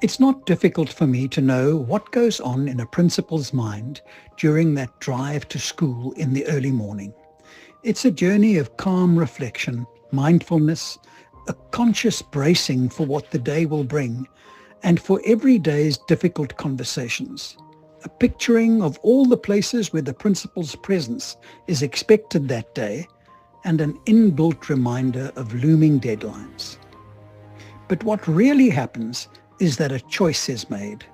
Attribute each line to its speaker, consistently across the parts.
Speaker 1: It's not difficult for me to know what goes on in a principal's mind during that drive to school in the early morning. It's a journey of calm reflection, mindfulness, a conscious bracing for what the day will bring, and for every day's difficult conversations. A picturing of all the places where the principal's presence is expected that day, and an inbuilt reminder of looming deadlines. But what really happens is that a choice is made.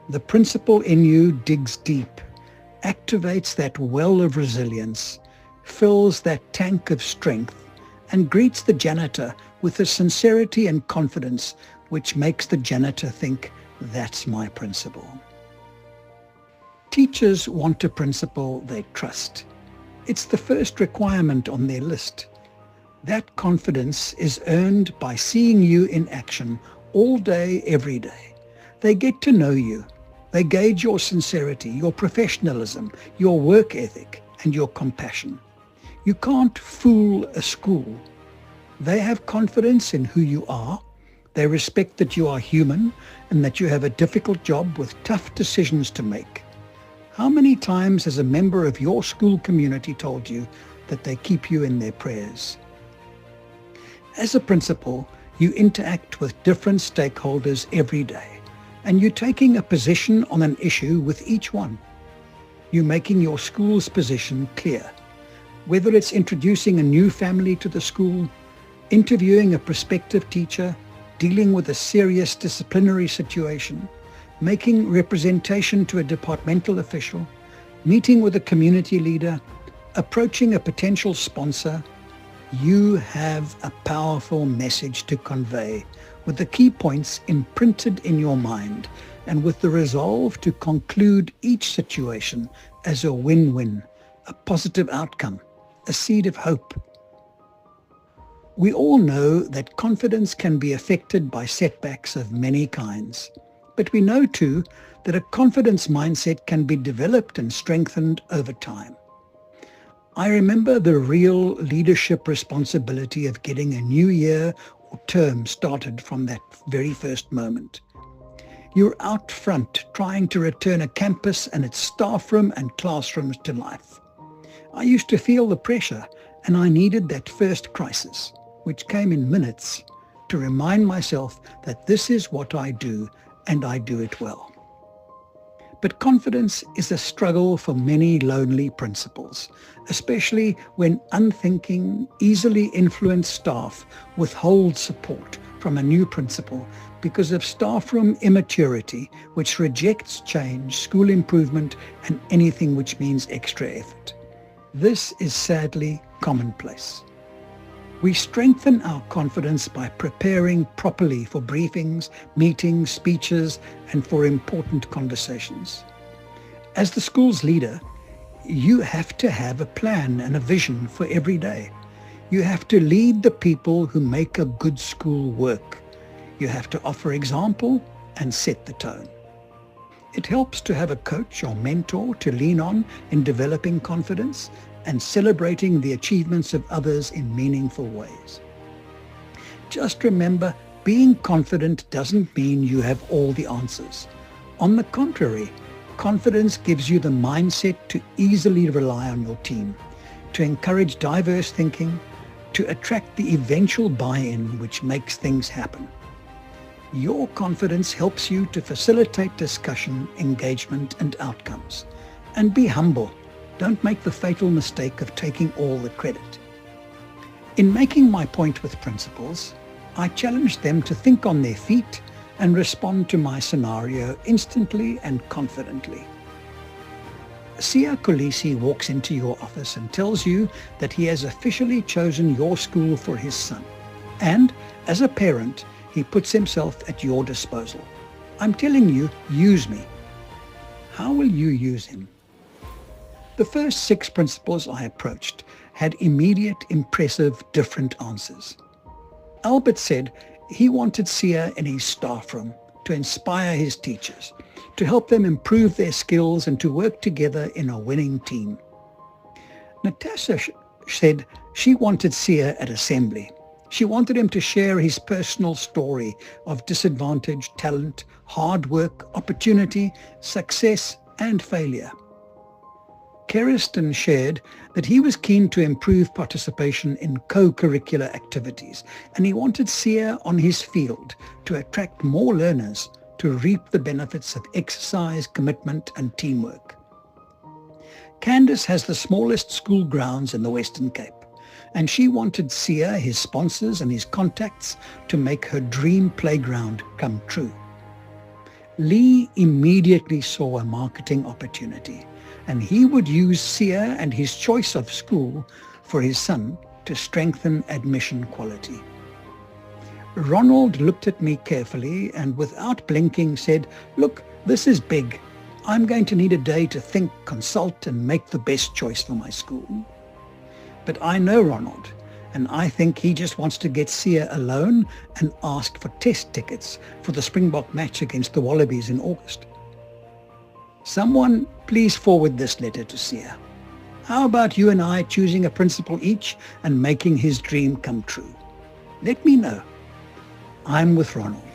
Speaker 1: The principal in you digs deep, activates that well of resilience, fills that tank of strength, and greets the janitor with a sincerity and confidence which makes the janitor think, that's my principal. Teachers want a principal they trust. It's the first requirement on their list. That confidence is earned by seeing you in action all day, every day. They get to know you. They gauge your sincerity, your professionalism, your work ethic, and your compassion. You can't fool a school. They have confidence in who you are. They respect that you are human and that you have a difficult job with tough decisions to make. How many times has a member of your school community told you that they keep you in their prayers? As a principal, you interact with different stakeholders every day, and you're taking a position on an issue with each one. You're making your school's position clear. Whether it's introducing a new family to the school, interviewing a prospective teacher, dealing with a serious disciplinary situation, making representation to a departmental official, meeting with a community leader, approaching a potential sponsor, you have a powerful message to convey with the key points imprinted in your mind and with the resolve to conclude each situation as a win-win, a positive outcome, a seed of hope. We all know that confidence can be affected by setbacks of many kinds, but we know too that a confidence mindset can be developed and strengthened over time. I remember the real leadership responsibility of getting a new year or term started from that very first moment. You're out front trying to return a campus and its staff room and classrooms to life. I used to feel the pressure, and I needed that first crisis, which came in minutes, to remind myself that this is what I do and I do it well. But confidence is a struggle for many lonely principals, especially when unthinking, easily influenced staff withhold support from a new principal because of staff room immaturity, which rejects change, school improvement, and anything which means extra effort. This is sadly commonplace. We strengthen our confidence by preparing properly for briefings, meetings, speeches, and for important conversations. As the school's leader, you have to have a plan and a vision for every day. You have to lead the people who make a good school work. You have to offer example and set the tone. It helps to have a coach or mentor to lean on in developing confidence and celebrating the achievements of others in meaningful ways. Just remember, being confident doesn't mean you have all the answers. On the contrary, confidence gives you the mindset to easily rely on your team, to encourage diverse thinking, to attract the eventual buy-in which makes things happen. Your confidence helps you to facilitate discussion, engagement, and outcomes. And be humble. Don't make the fatal mistake of taking all the credit. In making my point with principals, I challenged them to think on their feet and respond to my scenario instantly and confidently. Sia Kolisi walks into your office and tells you that he has officially chosen your school for his son. And as a parent, he puts himself at your disposal. I'm telling you, use me. How will you use him? The first 6 principals I approached had immediate, impressive, different answers. Albert said he wanted Sia in his staff room to inspire his teachers, to help them improve their skills and to work together in a winning team. Natasha said she wanted Sia at assembly She wanted him to share his personal story of disadvantage, talent, hard work, opportunity, success, and failure. Kerriston shared that he was keen to improve participation in co-curricular activities, and he wanted Sia on his field to attract more learners to reap the benefits of exercise, commitment, and teamwork. Candice has the smallest school grounds in the Western Cape, and she wanted Sia, his sponsors, and his contacts to make her dream playground come true. Lee immediately saw a marketing opportunity, and he would use Sia and his choice of school for his son to strengthen admission quality. Ronald looked at me carefully and without blinking said, "Look, this is big. I'm going to need a day to think, consult, and make the best choice for my school." But I know Ronald, and I think he just wants to get Sia alone and ask for test tickets for the Springbok match against the Wallabies in August. Someone please forward this letter to Sia. How about you and I choosing a principal each and making his dream come true? Let me know. I'm with Ronald.